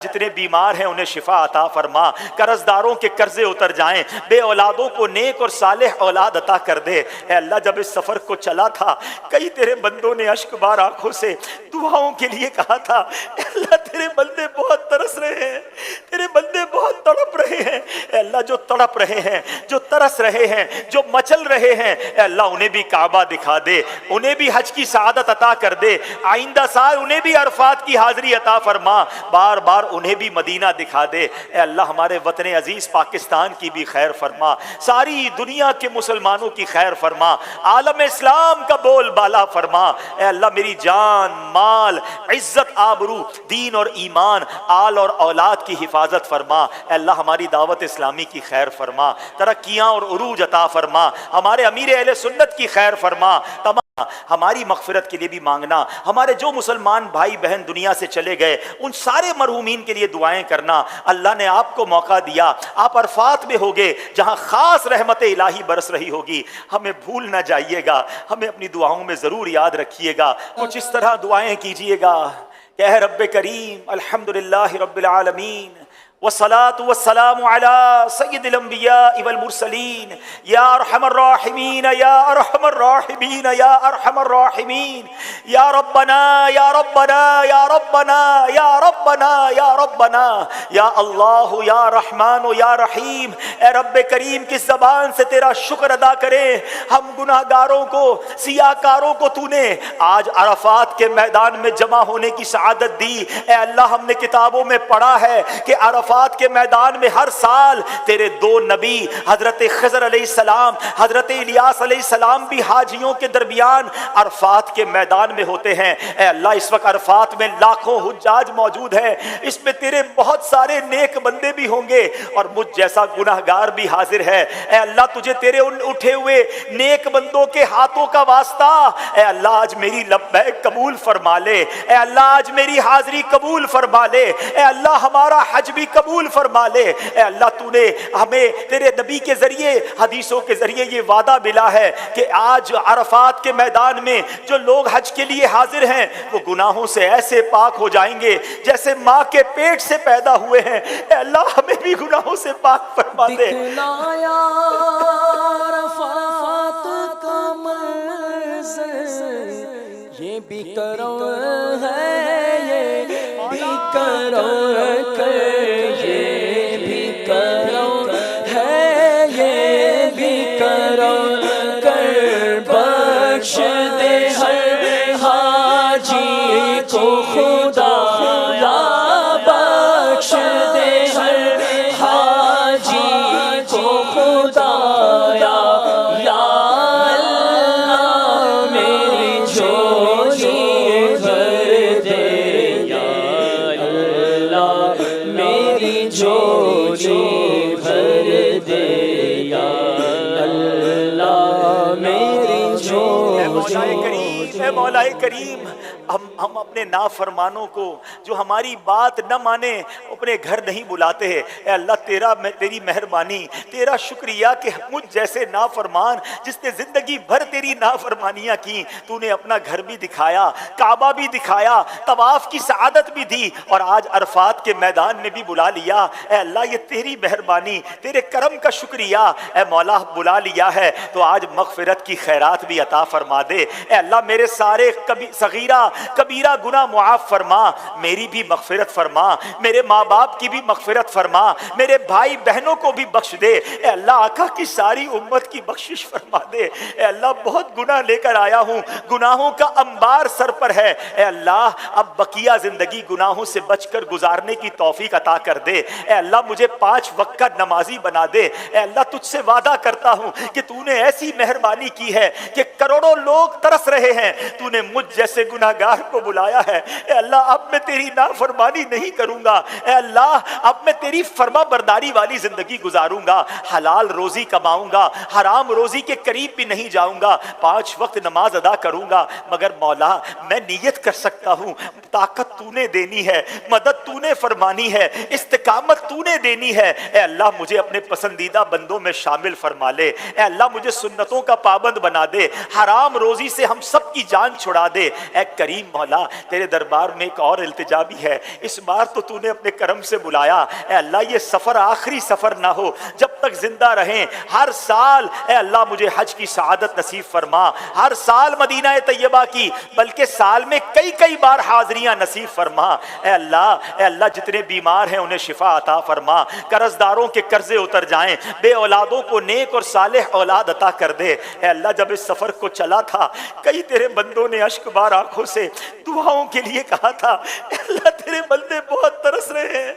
جتنے بیمار ہیں انہیں شفا عطا فرما، قرض داروں کے قرضے اتر جائیں، بے اولادوں کو نیک اور صالح اولاد عطا کر دے۔ اے اللہ جب اس سفر کو چلا تھا کئی تیرے بندوں نے اشک بار آنکھوں سے دعاؤں کے لیے کہا تھا، اے اللہ تیرے بندے بہت ترس رہے ہیں، تیرے بندے بہت تڑپ رہے ہیں۔ اے اللہ جو تڑپ رہے ہیں، جو ترس رہے ہیں، جو مچل رہے ہیں، اے اللہ انہیں بھی کعبہ دکھا دے، انہیں بھی حج کی سعادت عطا کر دے، آئندہ سال انہیں بھی عرفات کی حاضری عطا فرما، بار بار انہیں بھی مدینہ دکھا دے۔ اے اللہ ہمارے وطن عزیز پاکستان کی بھی خیر فرما، ساری دنیا کے مسلمانوں کی خیر فرما، عالم اسلام کا بول بالا فرما۔ اے اللہ میری جان، مال، عزت، آبرو، دین اور ایمان، آل اور اولاد کی حفاظت فرما۔ اے اللہ ہماری دعوت اسلامی کی خیر فرما، ترقیاں اور عروج عطا فرما، ہمارے امیر اہل سنت کی خیر فرما، تمام ہماری مغفرت کے لیے بھی مانگنا، ہمارے جو مسلمان بھائی بہن دنیا سے چلے گئے ان سارے مرحومین کے لیے دعائیں کرنا۔ اللہ نے آپ کو موقع دیا، آپ عرفات میں ہوگے جہاں خاص رحمت الہی برس رہی ہوگی، ہمیں بھول نہ جائیے گا، ہمیں اپنی دعاؤں میں ضرور یاد رکھیے گا، کچھ اس طرح دعائیں کیجیے گا کہ اے رب کریم الحمدللہ رب العالمین والصلاة والسلام على سید الانبیاء والمرسلین یا ارحم الراحمین یا ارحم الراحمین یا ارحم الراحمین یا ربنا یا ربنا یا ربنا یا ربنا یا ربنا یا اللہ یا رحمان یا رحیم۔ اے رب کریم کس زبان سے تیرا شکر ادا کریں، ہم گناہ گاروں کو، سیاہ کاروں کو تو نے آج عرفات کے میدان میں جمع ہونے کی سعادت دی۔ اے اللہ ہم نے کتابوں میں پڑھا ہے کہ عرفات کے میدان میں ہر سال تیرے دو نبی حضرت خضر علیہ السلام، حضرت الیاس علیہ السلام بھی حاجیوں کے درمیان عرفات کے میدان میں ہوتے ہیں۔ اے اللہ اس وقت عرفات میں لاکھوں حجاج موجود ہیں، اس میں تیرے بہت سارے نیک بندے بھی ہوں گے اور مجھ جیسا گناہگار بھی حاضر ہے۔ اے اللہ تجھے تیرے ان اٹھے ہوئے نیک بندوں کے ہاتھوں کا واسطہ، اے اللہ آج میری لبیک قبول فرما لے، اے اللہ آج میری حاضری قبول فرما لے، اے اللہ ہمارا حج بھی قبول فرما لے۔ اے اللہ تو نے ہمیں تیرے نبی کے ذریعے، حدیثوں کے ذریعے یہ وعدہ ملا ہے کہ آج عرفات کے میدان میں جو لوگ حج کے لیے حاضر ہیں وہ گناہوں سے ایسے پاک ہو جائیں گے جیسے ماں کے پیٹ سے پیدا ہوئے ہیں۔ اے اللہ ہمیں بھی گناہوں سے پاک فرما دے۔ دکھلایا عرفات کا منظر، یہ بھی کرو ہے، یہ بھی کرو بخش دے ہر حاجی کو خدا، یا بخش دے ہر حاجی کو خدا، یا اللہ میری جھولی بھر دے، یا اللہ میری جھولی بھر دے، یا اللہ میری اے مولا کریم ہم اپنے نافرمانوں کو جو ہماری بات نہ مانے اپنے گھر نہیں بلاتے ہیں۔ اے اللہ تیری مہربانی، تیرا شکریہ کہ مجھ جیسے نافرمان جس نے زندگی بھر تیری نافرمانیاں کی، تو نے اپنا گھر بھی دکھایا، کعبہ بھی دکھایا، طواف کی سعادت بھی دی اور آج عرفات کے میدان میں بھی بلا لیا۔ اے اللہ یہ تیری مہربانی، تیرے کرم کا شکریہ۔ اے مولا بلا لیا ہے تو آج مغفرت کی خیرات بھی عطا فرما دے۔ اے اللہ میرے سارے صغیرہ کبیرہ گناہ معاف فرما، میری بھی مغفرت فرما، میرے ماں باپ کی بھی مغفرت فرما، میرے بھائی بہنوں کو بھی بخش دے۔ اے اللہ آقا کی ساری امت کی بخشش فرما دے۔ اے اللہ بہت گناہ لے کر آیا ہوں، گناہوں کا انبار سر پر ہے۔ اے اللہ اب بقیہ زندگی گناہوں سے بچ کر گزارنے کی توفیق عطا کر دے۔ اے اللہ مجھے 5 وقت کا نمازی بنا دے۔ اے اللہ تجھ سے وعدہ کرتا ہوں کہ تو نے ایسی مہربانی کی ہے کہ کروڑوں لوگ ترس رہے ہیں، تو نے مجھ جیسے گناہگار کو بلایا ہے۔ اے اللہ اب میں تیری نافرمانی نہیں کروں گا، اے اللہ اب میں تیری فرما برداری والی زندگی گزاروں گا، حلال روزی کماؤں گا، حرام روزی کے قریب بھی نہیں جاؤں گا، 5 وقت نماز ادا کروں گا۔ مگر مولا میں نیت کر سکتا ہوں، طاقت تو نے دینی ہے، مدد تو نے فرمانی ہے، استقامت تو نے دینی ہے۔ اے اللہ مجھے اپنے پسندیدہ بندوں میں شامل فرما لے۔ اے اللہ مجھے سنتوں کا پابند بنا دے، حرام روزی سے ہم سب کی جان چھڑا دے۔ اے کریم مولا تیرے دربار میں ایک اور التجا بھی ہے، اس بار تو تو نے اپنے کرم سے بلایا، اے اللہ یہ سفر آخری سفر نہ ہو، جب تک زندہ رہیں ہر سال اے اللہ مجھے حج کی سعادت نصیب فرما، ہر سال مدینہ طیبہ کی بلکہ سال میں کئی کئی بار حاضریاں نصیب فرما، اے اللہ جتنے بیمار ہیں انہیں شفا عطا فرما، قرض داروں کے قرضے اتر جائیں، بے اولادوں کو نیک اور صالح اولاد عطا کر دے، اے اللہ جب اس سفر کو چلا تھا کئی تیرے بندوں نے اشک بار آنکھوں سے دعاؤں کے لیے کہا تھا، اے اللہ تیرے بندے بہت ترس رہے ہیں،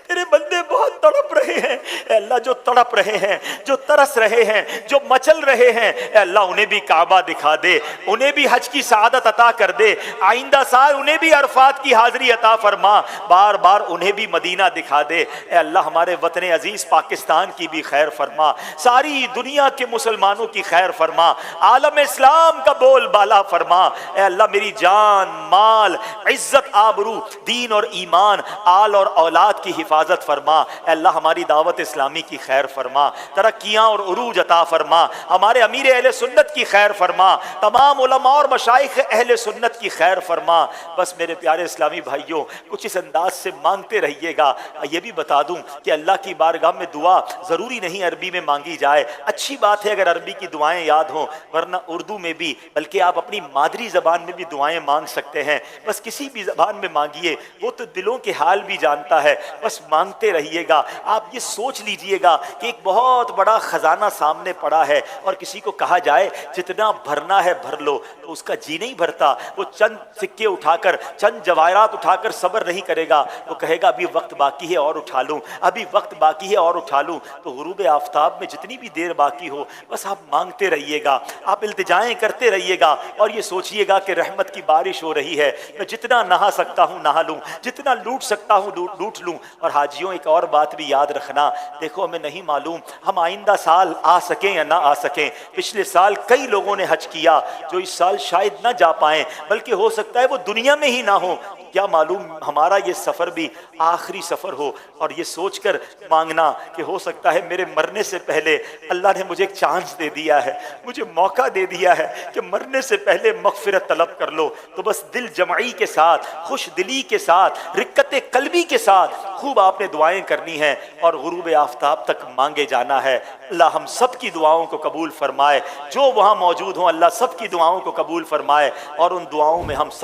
تیرے بندے بہت تڑپ رہے ہیں، اے اللہ جو تڑپ رہے ہیں، جو ترس رہے ہیں، جو مچل رہے ہیں، اے اللہ انہیں بھی کعبہ دکھا دے، انہیں بھی حج کی سعادت عطا کر دے، آئندہ سال انہیں بھی عرفات کی حاضری عطا فرما، بار بار انہیں بھی مدینہ دکھا دے، اے اللہ ہمارے وطن عزیز پاکستان کی بھی خیر فرما، ساری دنیا کے مسلمانوں کی خیر فرما، عالم اسلام کا بول بالا فرما، اے اللہ میری جان مال عزت آبرو دین اور ایمان آل اور اولاد کی حفاظت فرما، اے اللہ ہماری دعوت اسلامی کی خیر فرما، ترقیاں اور عروج عطا فرما، ہمارے امیر اہل سنت کی خیر فرما، تمام علماء اور مشائخ اہل سنت کی خیر فرما۔ بس میرے پیارے اسلامی بھائیوں کچھ اس انداز سے مانگتے رہیے گا۔ یہ بھی بتا دوں کہ اللہ کی بارگاہ میں دعا ضروری نہیں عربی میں مانگی جائے، اچھی بات ہے اگر عربی کی دعائیں یاد ہوں، ورنہ اردو میں بھی بلکہ آپ اپنی مادری زبان میں بھی دعائیں مانگ سکتے ہیں، بس کسی بھی زبان میں مانگیے، وہ تو دلوں کے حال بھی جانتا ہے، بس مانگتے رہیے گا۔ آپ یہ سوچ لیجئے گا کہ ایک بہت بڑا خزانہ سامنے پڑا ہے اور کسی کو کہا جائے جتنا بھرنا ہے بھر لو تو اس کا جی نہیں بھرتا، وہ چند سکے اٹھا کر چند جواہرات اٹھا کر صبر نہیں کرے گا، وہ کہے گا ابھی وقت باقی ہے اور اٹھا لوں، ابھی وقت باقی ہے اور اٹھا لوں۔ تو غروب آفتاب میں جتنی بھی دیر باقی ہو بس آپ مانگتے رہیے گا، آپ التجائیں کرتے رہیے گا اور یہ سوچئے گا کہ رحمت کی بارش ہو رہی ہے، میں جتنا نہا سکتا ہوں نہا لوں، جتنا لوٹ سکتا ہوں لوٹ لوں۔ اور حاجیوں ایک اور بات بھی یاد رکھنا، دیکھو ہمیں نہیں معلوم ہم آئندہ سال آ سکیں یا نہ آ سکیں، پچھلے سال کئی لوگوں نے حج کیا جو اس سال شاید نہ جا پائیں، بلکہ ہو سکتا ہے وہ دنیا میں ہی نہ ہو، کیا معلوم ہمارا یہ سفر بھی آخری سفر ہو۔ اور یہ سوچ کر مانگنا کہ ہو سکتا ہے میرے مرنے سے پہلے اللہ نے مجھے ایک چانس دے دیا ہے، مجھے موقع دے دیا ہے کہ مرنے سے پہلے مغفرت طلب کر لو، تو بس دل جمعی کے ساتھ خوش دلی کے ساتھ رقت قلبی کے ساتھ خوب آپ نے دعائیں کرنی ہیں اور غروب آفتاب تک مانگے جانا ہے۔ اللہ ہم سب کی دعاؤں کو قبول فرمائے، جو وہاں موجود ہوں اللہ سب کی دعاؤں کو قبول فرمائے اور ان دعاؤں میں ہم سب